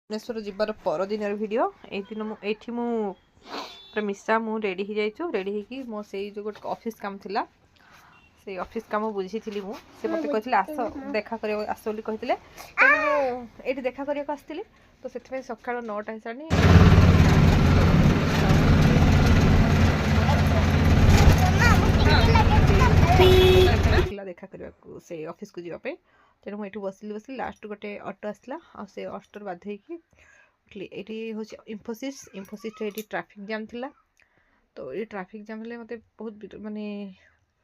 Bhubaneswar जीवार परदिन video ये मिसा मु रेडी हो जाइछु रेडी होगी मो से जो गोटे ऑफिस काम थिला से ऑफिस काम बुझी थी से मत कहते आस देखा कर आस बोली कहते ये देखा करने आसती तो से सका 9टा हिसाब देखा करने से ऑफिस को जावाई तेणु मुझे बसली लास्ट गोटे ऑटो आसला से ऑटो बाध्य ये हूँ इन्फोसिस ये ट्राफिक जाम थिला तो ये ट्राफिक जाम हेल्ले मत बहुत माने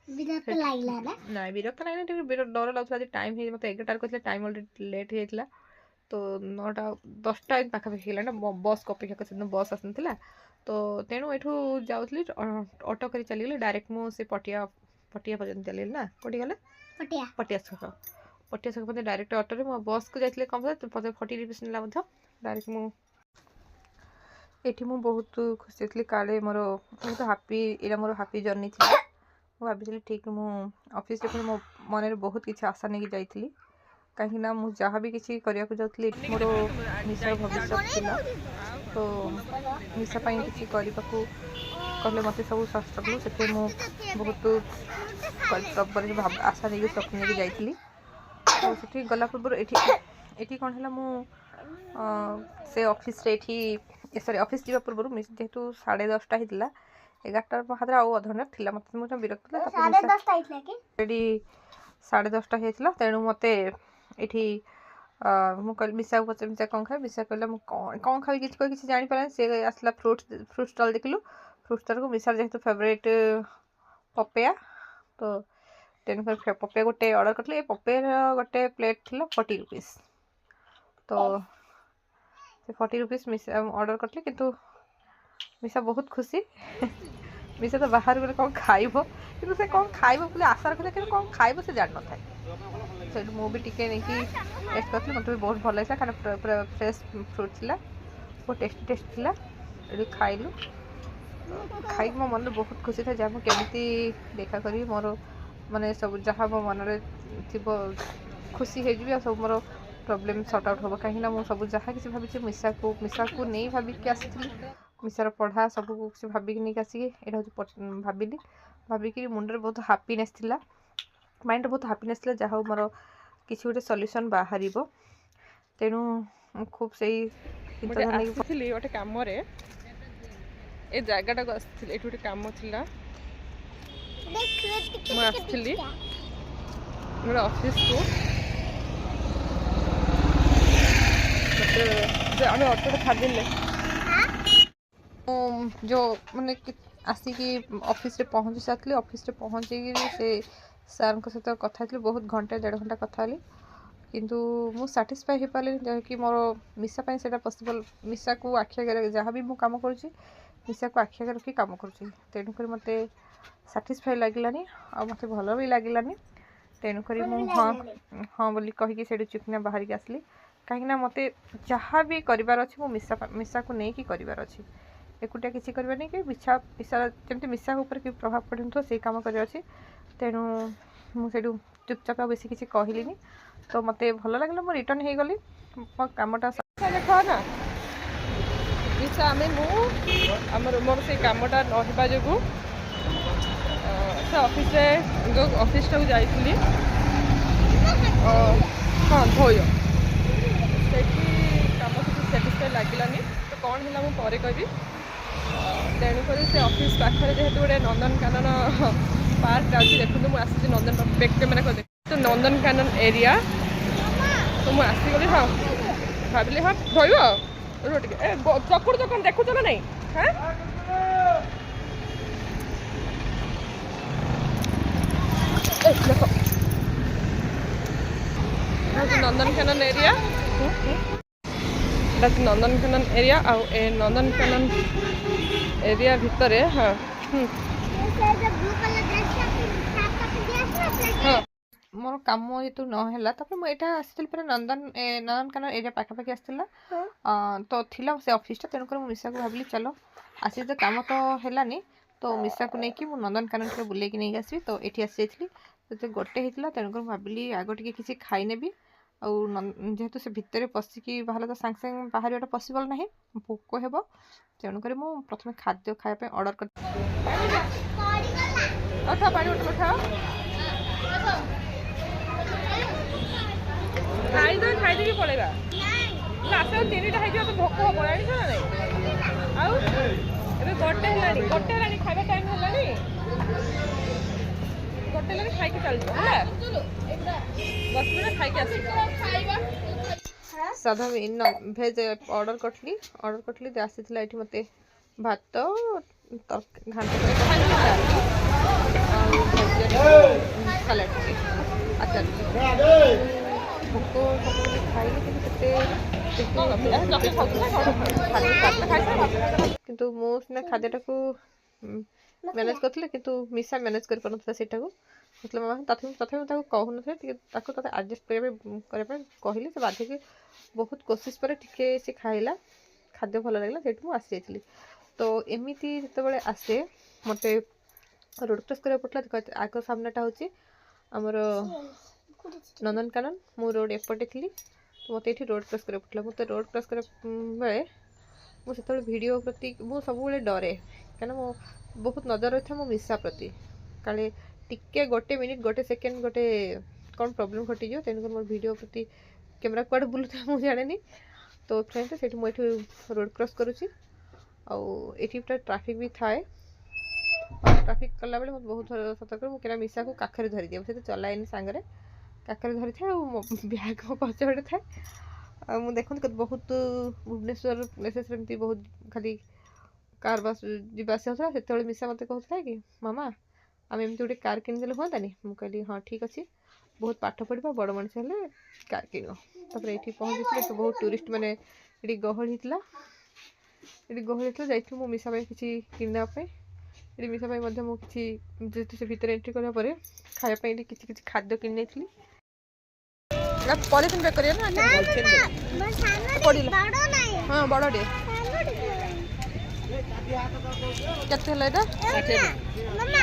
ना विरक्त लगे डर लगता टाइम है मतलब 11 कहते टाइम अलरेडी लेट हो तो 9टा 10टा पाखापाखि है ना बस को अपेक्षा कर बस आसना तो तेणु यू जाऊँगी ऑटो कर चलीगली डायरेक्ट मुझे पटिया पर्यटन चल ना कौटी गले पटिया छक मत डायरेक्ट ऑटो रे बस को जाइए कम 40 रुपीस ना डायरेक्ट मुझे बहुत खुशी थी काले मोर बहुत हापी यहाँ मोर हापी जर्नी थी भाई ठीक मु ऑफिस रे मो मन में बहुत किसी आशा नहीं जाइली कहीं मुझे जहाँ भी किसी करने को जाऊँगी मोर निशा भविष्य थिला तो निशा किसी करने कहले मत सब सस्ता से बहुत आशा नहीं स्वप्न नहीं जाइली तो से गला पूर्व ये कौन है मु से ऑफिस रे सॉरी ऑफिस जावा पूर्व जेहेतु 10:30 होता 11टा हाथ आउ अधघंटा थी मत मुझे विरक्त रेडी 10:30 होता तेणु मत ये मुझे मिसा पचार मिसा कौन खाए मिसा कहला कौन खाई किसी जापारे सी आसला फ्रूट स्टल देखलु फ्रूट स्टल को मिसार जेहेतु फेवरेट पपेया तो तेणुक पपेया गोटे ऑर्डर करते पपेयर गोटे प्लेट थी 40 रुपीस तो 40 रुपीस मिसा ऑर्डर करते किंतु मिसा बहुत खुशी मिसा तो बाहर गले कौन खाइब कि से कौन खाइब बोले आशा रखा कि कौन खाइब से जान न था मुझे टिके नहीं टेस्ट करती मतलब बहुत भल लगा कारण पूरा फ्रेश फ्रूट थी बहुत टेस्ट थी ये खाइलु खाई मो मन बहुत खुशी था जहाँ केमी देखा करी मोर माने सब जहाँ मो मन थी खुशी हो सब मोर प्रॉब्लम सॉर्ट आउट हम कहीं मुझे सब जहाँ किसी भावी मिसा को नहीं भाविकी आसी मिसार पढ़ा सब किसी भाविकी नहीं आसिक यहाँ हूँ भाविकी मुंडे बहुत हापीनेस थिला माइंड बहुत हापीनेस थिला जहाँ मोर किसी गोटे सॉल्यूशन बाहर तेणु खूब से गोटे कम ए जगटा को आसती गोटे कम थी मुझे गोटे ऑफिस को आम ऑटो छाड़देले जो मैंने आसिक ऑफिस रे पहुँची सारी ऑफिस रे पहुँची से सार सहित कथा बहुत घंटे 1.5 घंटा कथा किंतु मु सैटिस्फाई हो पारे जहाँकि मोर मिसा से पॉसिबल मिसा को आखि आगे जहाँ भी मुझे कम करुँची मिसा को आखि आगे रखी कम करुँची तेणुक मत सैटिस्फाई लगलानी आ मत भल भी लगलानी तेणुक हाँ हाँ बोली कहीकि से चुपना बाहर की आसली कहीं मत जहाँ भी करार अच्छे मिसा को लेकिन करार अच्छे एकुटिया किसी करवा नहीं कि मिसा जमी मिसा ऊपर कि प्रभाव पड़े से कम कर तेणु मुझे चुपचाप बेस किसी कहली तो मत भल लगे मुझे रिटर्न हो गली मो कमटा देख ना मिसा आम मोर से कमटा ना जो से ऑफिस जो ऑफिस टाक जाइली हाँ भय से कम किसी साटिस्फाई लगलानी तो कौन है मुझे कहबी तेणुक से ऑफिस पाखे जेहेतु गोटे नंदनकानन पार्क अच्छी देखते मुझे आसी नंदन बैक कैमेरा कर तो नंदनकानन एरिया तो मुझे आसीगली हाँ भाविली हाँ भय टे चकुड़ चकन देखुच ना नहीं हाँ देख नंदनकानन एरिया नंदनकानन एरिया आउ ए नंदनकानन एरिया भितर हाँ हाँ मोर कम जेतु नहला मुझे आसी नंदनकानन एरिया पाखापाखि आसला तो थिला से ऑफिस तेणुक मिसा को भाविली चलो आसी तो कम तो है तो मिसा को लेकिन मुझे नंदनकानन बुलेकी नहीं आसबि तो ये आसी जाइली तो गोटे होता तेणुक भाविली आग टे किसी खाई नेबी जेहेतु से भितर पशिकी बाहर तो सांगे सांगे बाहर पसिबल ना भोक हे तेणुक प्रथम खाद्य खायापी अर्डर कर खाई पलैया आस 3टा तो भोक हम गोटे है खाଇବା टाइम है गोटे है खाई चल बस खाई साधा भेज अर्डर करली आसी मत भात घाट सलाड आचार भोक किंतु मुझे खाद्यटा को मैनेज करते किंतु मिसा मैनेज कर मतलब मामा तथापि कहून तथे आडजस्ट करने कहली से बाध्य के बहुत कोशिश पर टिके से खाइला खाद्य भल लगे से आसी जाइली तो एमती जिते आसे मत रोड क्रॉस करा पड़ता आग सामनाटा हूँ आमर नंदनकानन मु रोड एपटे थी तो मत ये रोड क्रॉस करा पड़ता मत रोड क्रॉस करा बेले मुझे वीडियो प्रति मुझे सब डरे कहीं मो बहुत नजर रही था मो मिसा प्रति काले टिके गोटे मिनिट गोटे सेकेंड गोटे कौन प्रॉब्लम घटी तेणुक मोर वीडियो प्रति कैमरा कुआडे बुलूता मुझे जाने तो से मुझे रोड क्रॉस करुँची आठी पूरा ट्राफिक भी थाए ट्राफिक कला बेले मत बहुत सतर्क मुझे मिसा को काखरे धरी दिए मुझे चलाएनि सांगे काखरे धरी थाए मो ब्याग मो पछपटे थाए मुझे देखते बहुत भुवनेश्वर प्लेसेस एमती बहुत खाली कार बस जावास होता से मिसा मत कहता कि मामा आम एमती गोटे कार किनीदे हाँ मुझे हाँ ठीक अच्छे बहुत पाठ पढ़ा बड़ मनीष हेल्ले कार किन ये पहुँची तो बहुत टूरिस्ट मैंने ये गहल ये गहल होता जाइए मो मिसा किसी किनापी ये मिसा मुझे जेहतु से भितर एंट्री करापर खायापी किसी खाद्य किनी थी पॉलिथिन पैक करिए ना पड़िला हाँ बड़े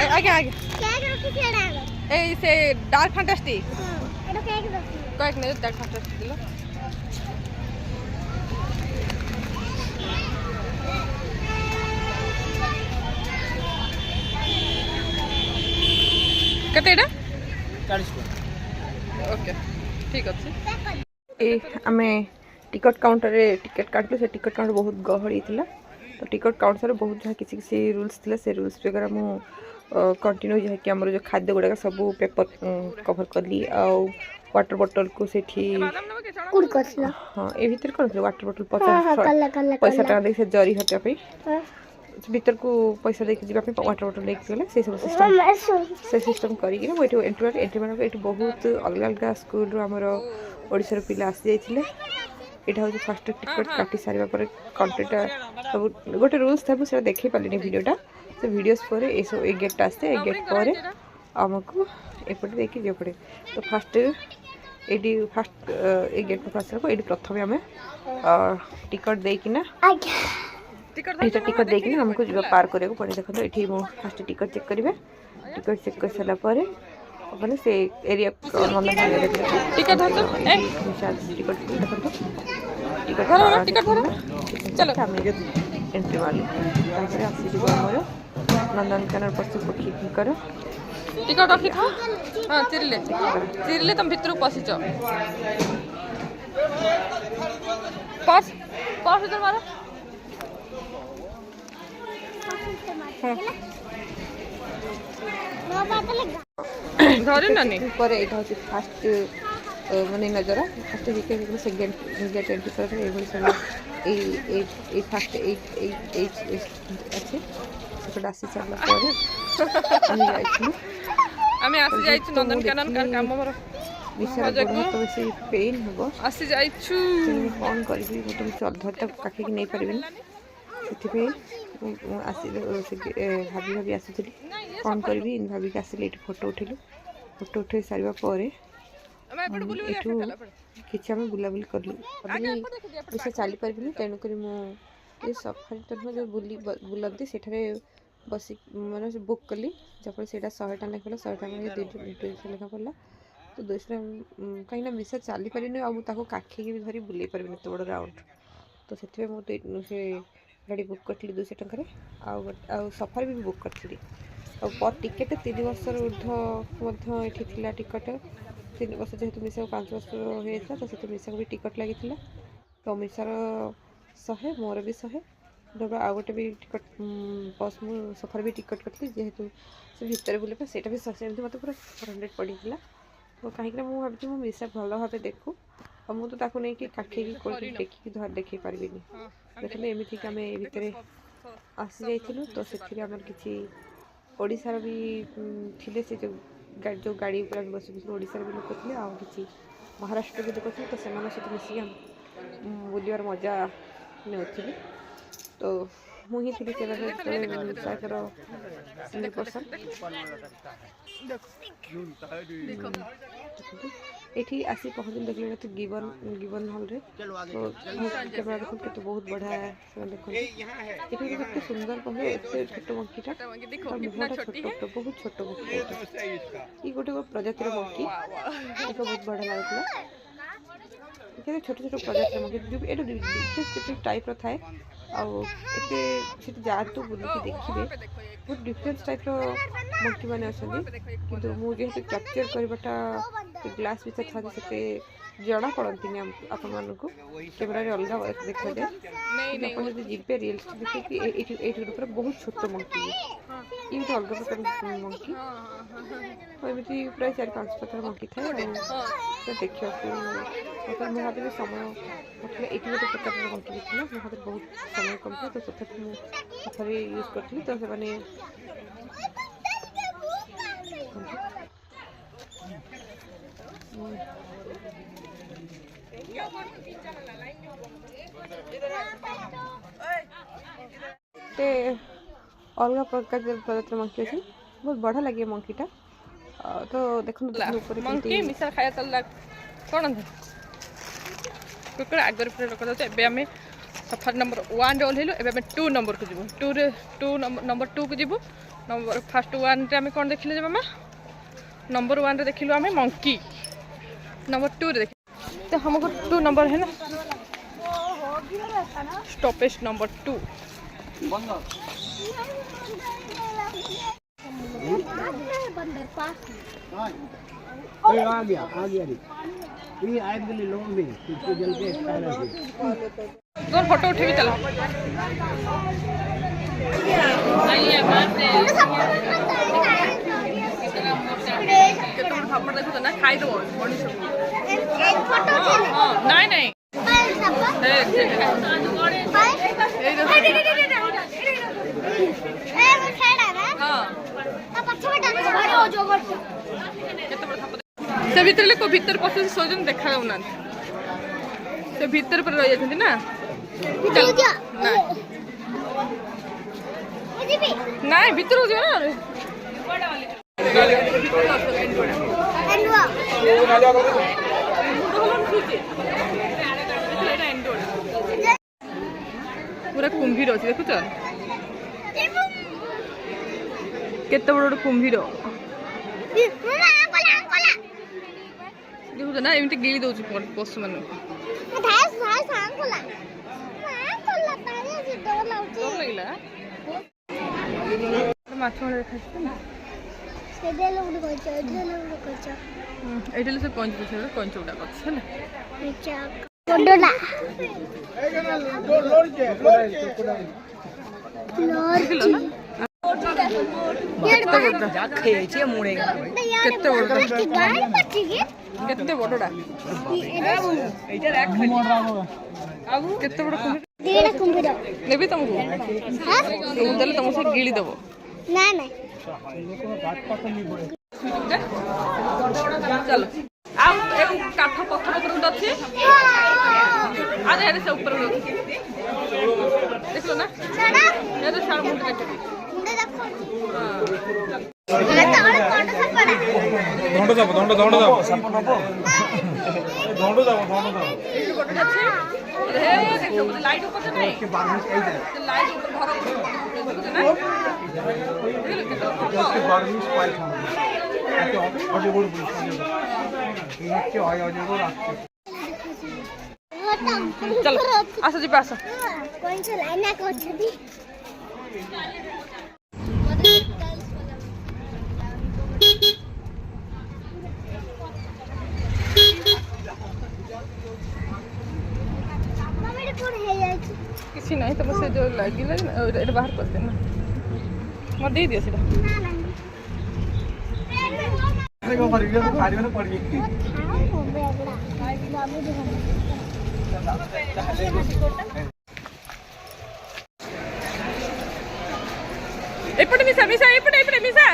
आगे आगे ए से डार्क फैंटास्टिक कয়েক नहीं डार्क फैंटास्टिक दिलो कते एटा 40 ओके ठीक अछि ए हमें टिकट काउंटर रे टिकट काटलो से टिकट काउंटर बहुत गहड़ी थिला तो टिकट काउंटर बहुत जहाँ किसी रूल्स थे से रूल्स वगैरह मु कंटिन्यू जहाँकि आमर जो खाद्य गुड़ाक सब पेपर कवर कली वाटर बोतल को से हाँ ये भीतर कौन वाटर बोतल 50 पैसा टाँग दे जरी हटापी भीतर को पैसा देके जावाई वाटर बोतल लेके गले से सब सिस्टम करी एंट्री मानक ये बहुत अलग अलग स्कूल आमर ओडिशार पिला आसी जाइए यहाँ हूँ फास्ट टिकट काटी सारे कंटेंटा सब गोटे रूल्स था मुझे देखे पारे भिडियोटा से भिडियोस पर ये गेट आसते गेट पर आमको एपटे देखिए जो पड़े तो फास्ट ये फास्ट ये गेट पास आसला ये प्रथम आम टिकट देकिना टिकट देकिना आमको जो पार करने पड़े देखो ये फास्ट टिकट चेक करेंगे टिकट चेक कर सारापर मैंने से एरिया टिकट चलो एंट्री मारे आसी आमर नंदनकानन पशु पक्षी कर टिकट रखी था हाँ चिरिले तुम भितर पशिच पर्स इधर मारो धरे ना नहीं पर एटा होची फास्ट माने नजर फास्ट हिके सेकेंड गेट एंट्री कर एभली सब ए फास्ट ए अच्छे सेकंड आसी सारा पर आमे आसी जाइछु नंदनकानन कार काम मोर विषय बहुत बेसी पेन हबो आसी जाइछु फोन करबी तुम अधरटा काखी कि नहीं परबिन से आसी भाभी भाभी आसी फोन करी भाभी आसिले ये फोटो उठेलु फोटो उठे सारा पर किसी आम बुलाबुली कलु बेस चली पारि तेणुक मुझे सफारी तो जो बुलती से बस मैंने बुक कली जब से 100 टाँग लेखा 100 टाँग 200 लेखा पड़ा तो दूसरा कहीं मिसा चली पारे काखी भी धरी बुले पारे एत बड़ राउंड तो से मुझे गाड़ी बुक करी 200 टकर सफर भी बुक करी पर टिकेट 3 वर्ष ऊर्ध्व ये टिकट 3 वर्ष जेहतु मिसा 5 वर्ष होता तो से मिसा भी टिकट लगी तो मिसार 100 मोर भी 100 आउ गोटे भी टिकट बस मु सफर भी टिकट करी जेहेतु से भितर बुले से भी 100 मत पूरा 400 पड़ा तो कहीं भावी मो मिसा भल भाव देखू और मुझे तो नहीं कि काखे देखिकी धर देख पारि देखते एमती आम भितर आसी जाइलु तो से आम कि ओडार भी थे से जो गाड़ी बस ओडार भी लोक थे आउ कि महाराष्ट्र भी लोक थे तो से सहित मिसिक बुलवार मजा नेउथिलु तो मुझे थी साइकर सिंगल पर्सन ये आसी पहुँचल देखिए तो गिवन हॉल रे तो कैमरा देखो तो बहुत बढ़िया देखो ये सुंदर पहुँचे एत छोट मंकीटा मुहटा छोट बहुत छोट मंकी ये गोटे प्रजातिर मंकी बहुत बढ़िया लगता छोट छोट प्रजातिर मंकी जो ये डिफरेंट टाइप थाए आते जातु बुलिकी देखिए बहुत डिफरेंट टाइप मंकी मैंने अच्छा कि मुझे कैप्चर करवाटा ग्लास भी था से जना पड़ती आपण मानक कैमेरा अलग देखा जाए जी रियल देखिए बहुत छोट मंकी ये गोटे अलग प्रकार मंकी एमती प्राय 4-5 प्रकार मंकी थाए देखा मुझे हाथ समय मतलब ये गोटे प्रकार मंकी भी थी मो हाथ बहुत समय कम था तो तथा मुझे यूज करी तो से अलग प्रकार प्रजातिर मंकी अच्छी बहुत बढ़िया लगे मंकीटा तो देखो मंकी मिसा खाया चल कौन कुकुड़ आगर रखा आम सफर नंबर 1 ओह्लू एवं 2 नंबर को जीव नंबर 2 को जीव नंबर फास्ट 1 आम कौन देखिले मामा नंबर 1 देखिलु आम मंकी नंबर 2 देख तो हमको 2 नंबर है ना स्टॉपेज नंबर 2 आ गया ये आए के लिए लोग भी इसको जल के दो फोटो उठे भी चलो आइए बात है कितना फापड़ देखो तो ना खाई दो बड़ी सब एक फोटो नहीं नहीं से भीतर लोक भीतर पशु सोचन देखा जाऊना से भीतर पर रही जाते ना ना भीतर हो ना पूरा कुंभीर अच्छे देखुच केते बड़ कुंभीर देखुच ना एमती गिली दौर पशु मान लगे माछ देखा ये सब कंच कंच गुड़ाक केते बड़टा केते बड़ नेबी तुमको देले तुमको से गिली देबो ना ना चलो आ एक काठ पत्थर ऊपर अछि आ रे से ऊपर देखलो ना ये तो सार मुंडे देखो मुंडे देखो धंडो जाबो साप नबो धंडो जाबो अच्छे रे देखो लाइट ऊपर से नहीं के बारिश आई जाए लाइट ऊपर घर ऊपर ना के बारिश पाई था तो बड़ी बड़ी चलो आस जी आस किसी नहीं तुम से जो लगी बाहर कर देना मत दे दियो सीधा एपटे मिसा मिसा एपटे मिसा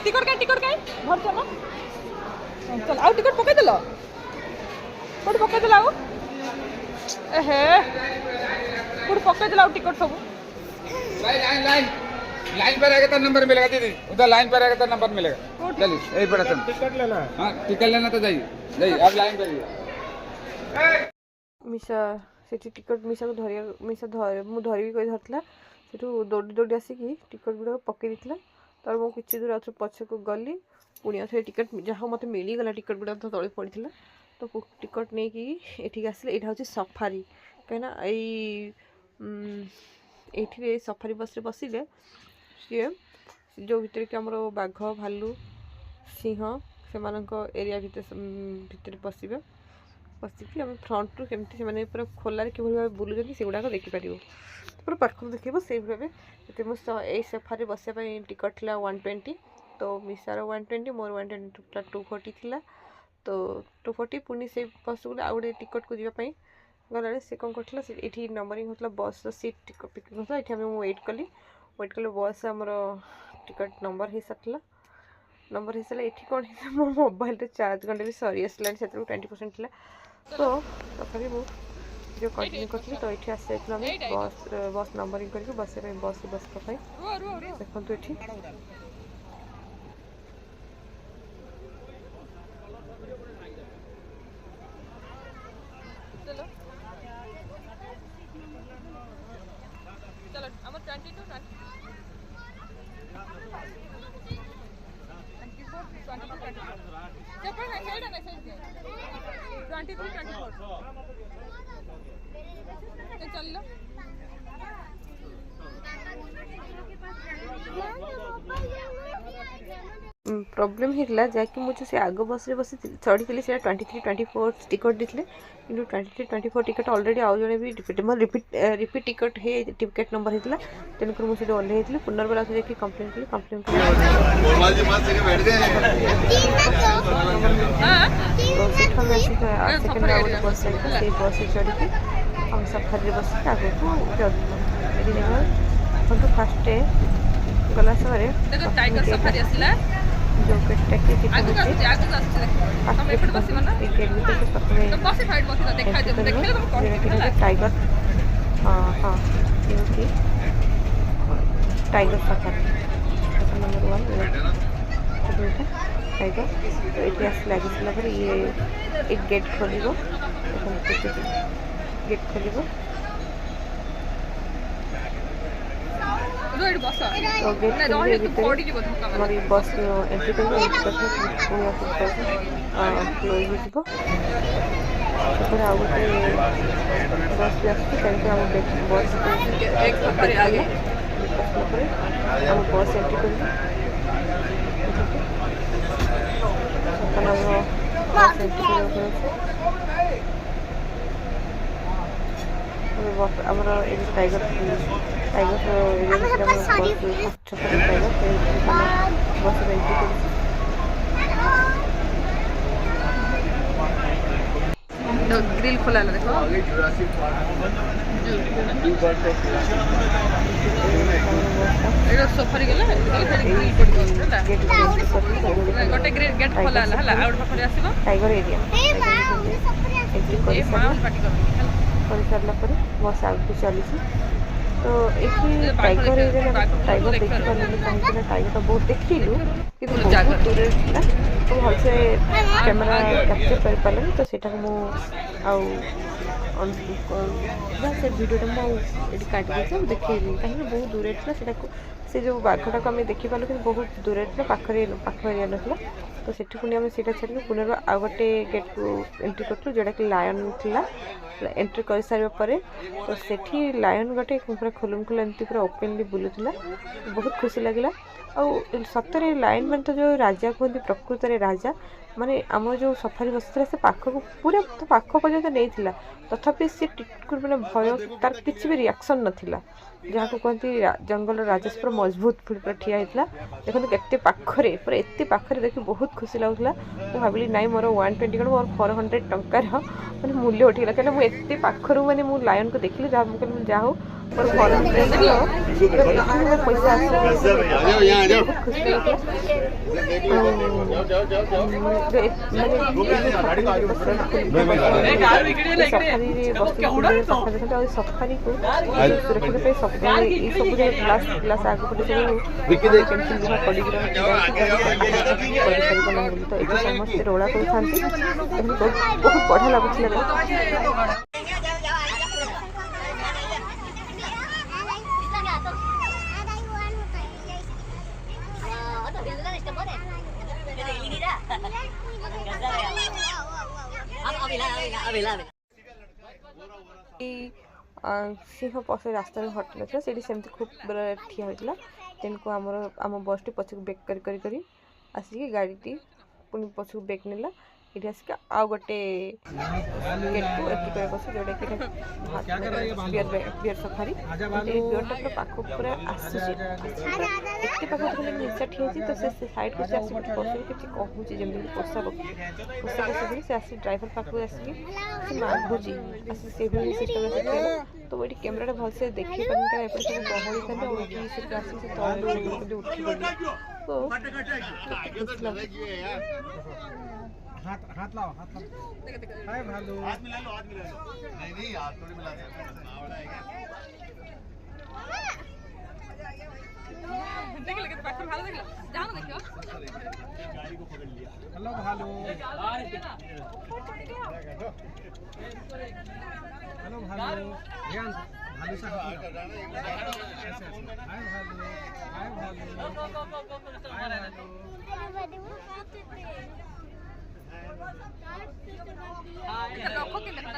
टिकट का भर चलो चल आउ टिकट पकई देलो कोड पकई देला आउ एहे कोड पकई देला आउ टिकट सब लाइन लाइन लाइन पर आएगा तो नंबर मिलेगा दीदी उधर लाइन पर आएगा तो नंबर मिलेगा चलिए यही पड़ा तुम टिकट लेना है। हाँ टिकट लेना तो जाइए जाइए अब लाइन पर जाइए मिसा सेठी टिकट मिसा को धरिया मिसा धर मु धरिबी कहि धरतला सेठू दौड़ी दौड़ी आसिकी टिकट गुड़ा पकई देथिला तार मु किछि दूर आथु पछ को गली पुणी आथु टिकट जहाँ मते मिली गला टिकट गुड़ा तो तळे पड़िथिला तो टिकट नहीं कि एठी आसले एठा होची सफारी कहना एठी सफारी बस रे बसिले सी जो भितर कि आमर बाघ भालू सिंह से एरिया भितर पशिबे पशिकी आम फ्रंट रू केमती से पूरा खोलार कि भाव बुलूँ से गुड़ाक देखिपर पूरा पाखर देखेब से भाव ये सफारी बसापी टिकट था 120 तो मिसार 120 मोर 120 240 थी तो 240 पुणी से बस गले आउ गए टिकट को जीवाई गला से कौन कर ये नंबरिंग होता बस सीट टिकट पिकिंग होता ये वेट कली बस आमर टिकट नंबर हो सारा नंबर हो सारा ये कौन है मो मोबाइल चार्ज घंटे भी सरी आसला से 20% थी तो तथापि मु जो कंटिन्यू करी तो ये आसी जाइए बस बस नंबरिंग करके बस बस बसपाई देखो ये चलो हम 22 चल प्रॉब्लम होता जैकि मुझे से आग बस रे बस चढ़ी से 23-24 टिकट देते कि 23-24 टिकट ऑलरेडी आउ जड़े भी रिपीट टिकट है टिकेट नंबर होता तेणुक मुझे ओह्ल पुनर्बार देखिए कंप्लेन कली कंप्लेन सेकेंड बस से बस चढ़ी हम सफारी बस आगे को चलू फास्ट गला समय जो टाइगर हाँ हाँ टाइगर सफारी नंबर 1 टाइगर तो ये लगे ये एक गेट खोल गेट खोल बस एंट्री क्लोज आउ गए बस भी बस आगे बस एंट्री कर आमर टाइगर टाइगर छोट टाइगर बस एंट्री कर ग्रिल खोला देखो सफारी गला ग्रिल गोटे गेट खोला टाइगर एरिया कर सारा पर बस आगे चली तो ये टाइगर एरिया टाइगर देखी पार्टी टाइगर तो बहुत देखिलु कि बहुत दूर था तो भलसे कैमेरा कैप्चर कर पारे तो सेटा से वीडियो मुझे काट देखी कहीं बहुत दूर था से जो बाघटा को आम देखी पार्लु कि बहुत दूर था पाख एरिया ना तो सेठी पुणी आम सीटा छाड़ू पुनर आउ गोटे गेट को एंट्री करूँ जोटा कि लायन थिला एंट्री कर सारे तो सेठी लायन गोटे पूरा खोलम खोला एमती पूरा ओपेनली बुलूला बहुत खुशी लगे और सतरे लायन मान तो जो राजा कहते प्रकृत में राजा माने आम जो सफारी बसला से पाखक पूरा तो पाख पर्यटन नहीं तथापि सी मैंने भय तार किसी भी रिएक्शन नाला जहाँ को कहती जंगल राजस्व पूरा मजबूत पूरा ठिया होता देखो केते पाखरे पूरा एत पाखरे देखिए बहुत खुशी लगुला मुझे भाविली नाई मोर 120 कौन मोर 400 टंकार मैंने मूल्य उठीगला कहीं मुझे एत पाखर मैंने मुझे लायन को देखली जहाँ मुझे जा हो मोर पैसा सफारी को सुरक्षा सब ग्लास आगे पटे तो ये समस्त रोला कर बहुत बढ़िया लगुच सिंह पशु रास्ता हटि ना से सेमती खूब ठिया होता तेन को आम बस टी पछक बेक कर आसिक गाड़ी पुणी पछक बेक नेला ये आसिक आउ गोटे गेट को एंट्री बस जोटा कि बियर सफारी बियरटा पूरा पाख पूरा आसूसी एत पाख निशा ठियाची तो से साइड को आस पशु किसी कहूँ जमी पोषा पक्षी से आस ड्राइवर पाखक आसिक मागुची आस से सिस्टम तो वो कैमेरा भलसे देखी पारे एपटे सब गहली था उठी से तले उठी गली तो हाथ लाओ हाय भालू हाथ मिला लो नहीं हाथ थोड़ी मिला देख ले पास भालू देख ले जाओ ना देखो गाड़ी को पकड़ लिया हेलो भालू हेलो भालू ध्यान भालू से हाय भालू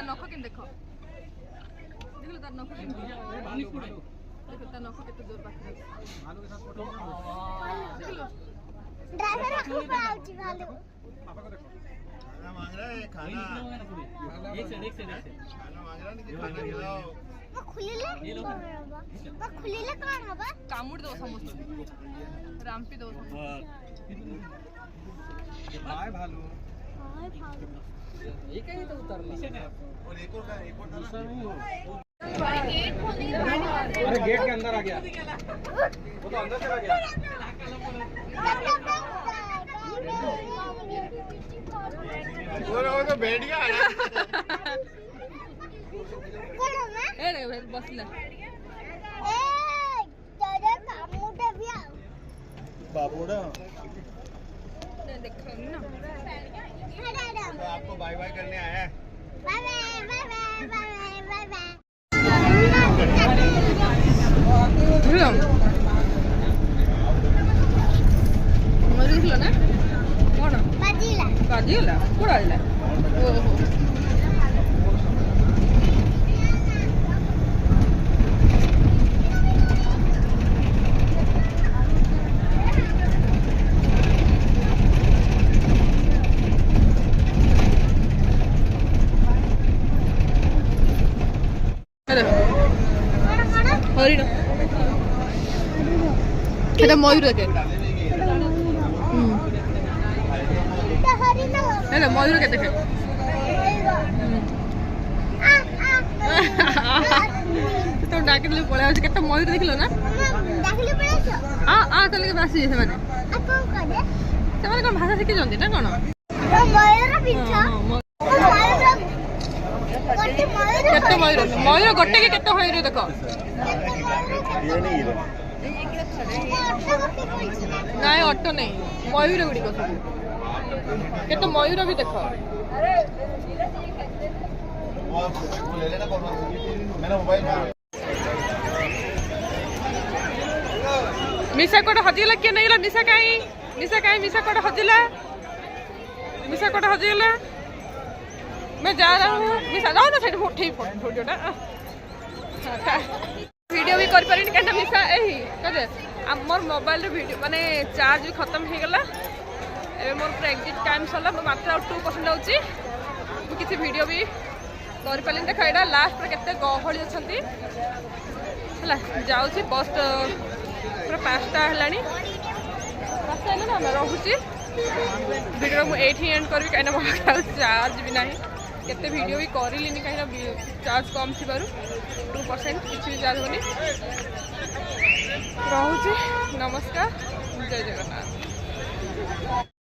नख के देखो देख लो तार नख के देखो तार नख केते दूर पाखरे भालू के साथ फोटो देख लो ड्राइवर को पाउची भालू पापा को देखो खाना मांग रहा है खाना एक से खाना मांग रहा है कि खाना खिलाओ वो खुलीले कौन हबा कामुड़ दो समोसा रामपी दो हाय भालू और एक और अरे गेट के अंदर आ गया वो तो अंदर चला गया वो तो बैठ गया ए रे बसला ए दादा कामुटे बिया बाबूड़ा देखो ना तो आपको बाय बाय करने आया है bye bye bye bye bye bye मरिलो ना कोन बाजीला बाजीला कोडाला ओहो हरिण এটা ময়ূর দেখে तो हरिण না ময়ূর কে দেখে তো ডাকিলে পড়ে আছে কেতে ময়ূর দেখিলো না देखली पड़ेछो आ चल के बासी ସେମାନେ आ कोन करे ସେମାନେ কোন ভাষা শিখি জନ୍ତି না কোন तो मयूर पिछ मयूर गोटे मयूर କେତେ ମୟୂର ମୟୂର ଗୋଟେ କି କେତେ ମୟୂର ଦେଖ ये नहीं है ନାଇଁ ଅଟୋ ନାହିଁ ମୟୂର ଗୁଡ଼ିକ ସବୁ କେତେ ମୟୂର ବି ଦେଖ वो ले लेना मेरा मोबाइल मिसा कोड हजिला किए नहीं मिसा काई मिसा कोड हजिला मिसा कोटा हजिगला मैं जा रहा हूँ मिसा जाओ ना साइड उठे वीडियोटा वीडियो भी कर पारिनी कहीं मिसा यही कहे मोर मोबाइल वीडियो माने चार्ज भी खत्म हो गला एबे मोर पूरा एग्जिट टाइम सरला मात्र 2% होची मु किसी वीडियो भी कर पारिनी देख एटा लास्ट पर केते गहली अछंती हला जाउची बस पूरा 5टा हलानी 5टा ना मैं रहूची वीडियो मु एठी एंड करबी कहीं मोर चार्ज भी नहीं केते वीडियो भी करिलिनी कहीं चार्ज कम थी 2% किसी भी चार्ज होनी रहूची नमस्कार जय जगन्नाथ।